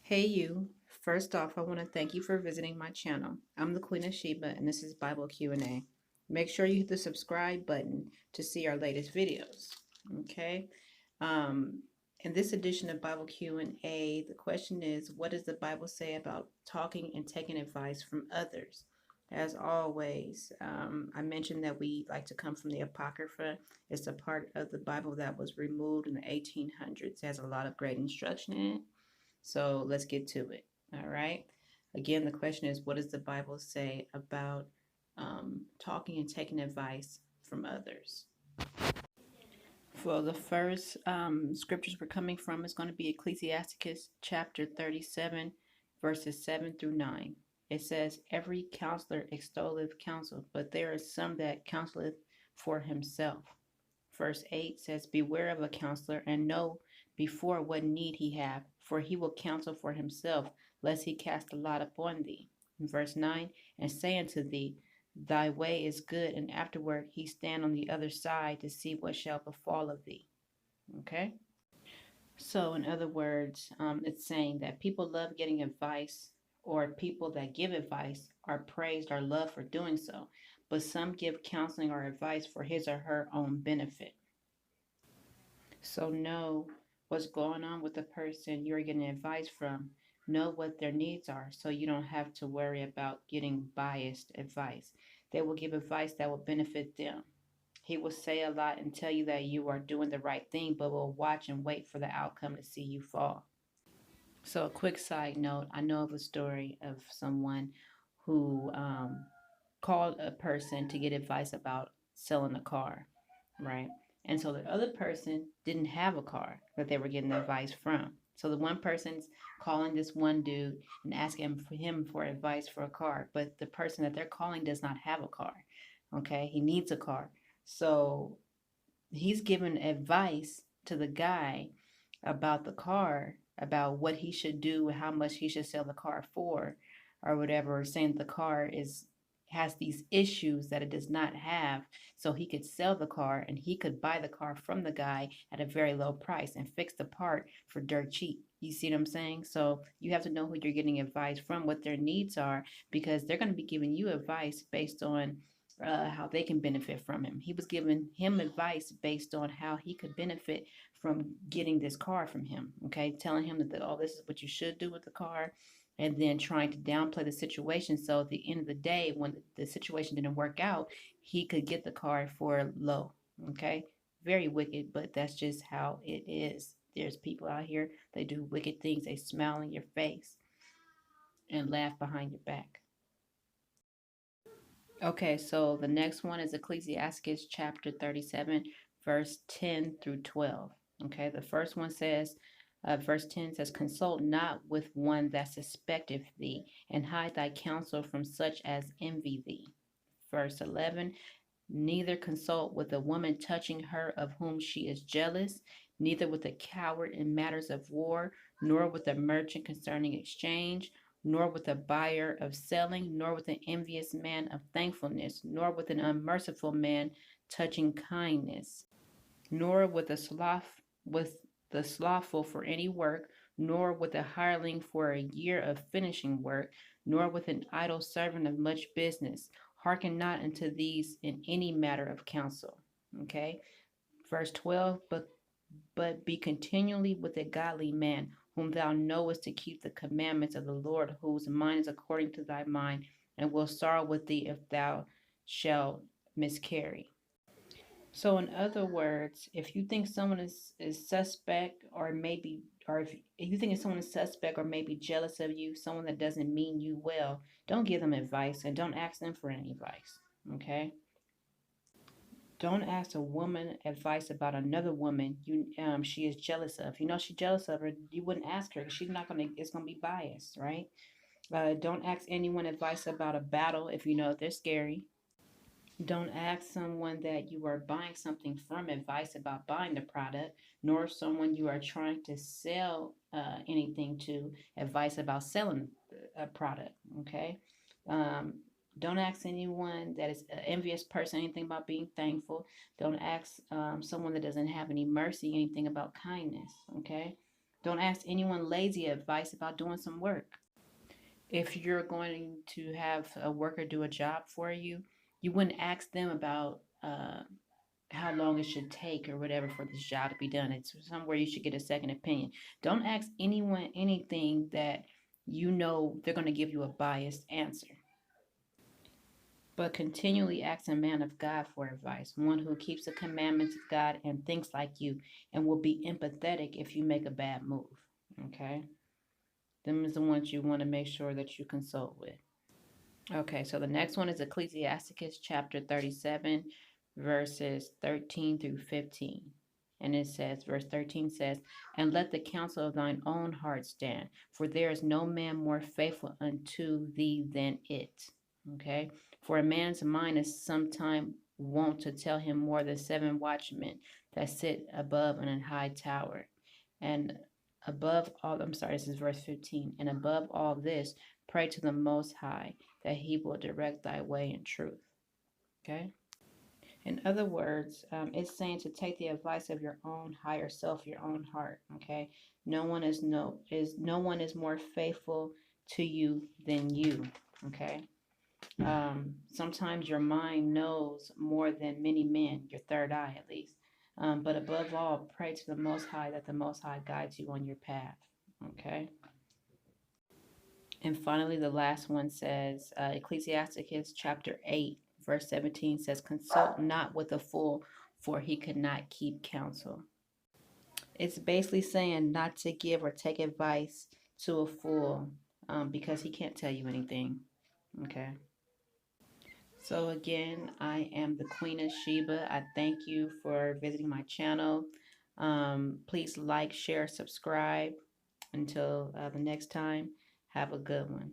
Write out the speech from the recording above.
Hey you. First off, I want to thank you for visiting my channel. I'm the Queen of Sheba and this is Bible Q&A. Make sure you hit the subscribe button to see our latest videos. Okay? Um, in this edition of Bible Q&A, the question is, what does the Bible say about talking and taking advice from others? As always, I mentioned that we like to come from the Apocrypha. It's a part of the Bible that was removed in the 1800s. It has a lot of great instruction in it. So let's get to it. All right. Again, the question is, what does the Bible say about talking and taking advice from others? For the first scriptures we're coming from is going to be Ecclesiasticus Chapter 37, verses 7 through 9. It says, every counselor extolleth counsel, but there is some that counseleth for himself. Verse 8 says, beware of a counselor, and know before what need he have, for he will counsel for himself, lest he cast a lot upon thee. Verse 9, and say unto thee, thy way is good, and afterward he stand on the other side to see what shall befall of thee. Okay? So, in other words, it's saying that people love getting advice, or people that give advice are praised or loved for doing so, but some give counseling or advice for his or her own benefit. So know what's going on with the person you're getting advice from. Know what their needs are so you don't have to worry about getting biased advice. They will give advice that will benefit them. He will say a lot and tell you that you are doing the right thing, but will watch and wait for the outcome to see you fall. So, a quick side note, I know of a story of someone who called a person to get advice about selling a car, right? And so the other person didn't have a car that they were getting advice from. So the one person's calling this one dude and asking him for advice for a car, but the person that they're calling does not have a car. Okay, he needs a car. So he's giving advice to the guy about the car, about what he should do, how much he should sell the car for, or whatever, saying the car has these issues that it does not have, so he could sell the car and he could buy the car from the guy at a very low price and fix the part for dirt cheap. You see what I'm saying? So you have to know who you're getting advice from, what their needs are, because they're going to be giving you advice based on how they can benefit from him. He was giving him advice based on how he could benefit from getting this car from him. Okay, telling him that, oh, this is what you should do with the car, and then trying to downplay the situation. So at the end of the day, when the situation didn't work out, he could get the car for low. Okay, very wicked, but that's just how it is. There's people out here, they do wicked things. They smile in your face and laugh behind your back. Okay, so the next one is Ecclesiasticus chapter 37, verse 10 through 12. Okay, the first one says, verse 10 says, consult not with one that suspecteth thee, and hide thy counsel from such as envy thee. Verse 11, neither consult with a woman touching her of whom she is jealous, neither with a coward in matters of war, nor with a merchant concerning exchange, nor with a buyer of selling, nor with an envious man of thankfulness, nor with an unmerciful man touching kindness, nor with the slothful for any work, nor with a hireling for a year of finishing work, nor with an idle servant of much business. Hearken not unto these in any matter of counsel. Okay. Verse 12, but be continually with a godly man, whom thou knowest to keep the commandments of the Lord, whose mind is according to thy mind, and will sorrow with thee if thou shalt miscarry. So, in other words, if you think someone is suspect or maybe, or if you think someone is suspect or maybe jealous of you, someone that doesn't mean you well, don't give them advice and don't ask them for any advice. Okay? Don't ask a woman advice about another woman she is jealous of. You know she's jealous of her. You wouldn't ask her because she's not gonna. It's gonna be biased, right? Don't ask anyone advice about a battle if you know they're scary. Don't ask someone that you are buying something from advice about buying the product, nor someone you are trying to sell anything to advice about selling a product. Okay. Um, don't ask anyone that is an envious person anything about being thankful. Don't ask someone that doesn't have any mercy anything about kindness. Okay. Don't ask anyone lazy advice about doing some work. If you're going to have a worker do a job for you, you wouldn't ask them about how long it should take or whatever for this job to be done. It's somewhere you should get a second opinion. Don't ask anyone anything that you know they're going to give you a biased answer. But continually ask a man of God for advice, one who keeps the commandments of God and thinks like you and will be empathetic if you make a bad move. Okay? Them is the ones you want to make sure that you consult with. Okay, so the next one is Ecclesiasticus Chapter 37, verses 13 through 15. And it says, verse 13 says, "And let the counsel of thine own heart stand, for there is no man more faithful unto thee than it." Okay, for a man's mind is sometime wont to tell him more than 7 watchmen that sit above in a high tower. And above all, I'm sorry, this is verse 15. "And above all this, pray to the Most High, that he will direct thy way in truth." Okay. In other words, it's saying to take the advice of your own higher self, your own heart. Okay. No one is more faithful to you than you. Okay. Sometimes your mind knows more than many men, your third eye at least. But above all, pray to the Most High that the Most High guides you on your path. Okay. And finally, the last one says, Ecclesiasticus Chapter 8, verse 17 says, "Consult not with a fool, for he could not keep counsel." It's basically saying not to give or take advice to a fool because he can't tell you anything. Okay. So again, I am the Queen of Sheba. I thank you for visiting my channel. Please like, share, subscribe. Until the next time, have a good one.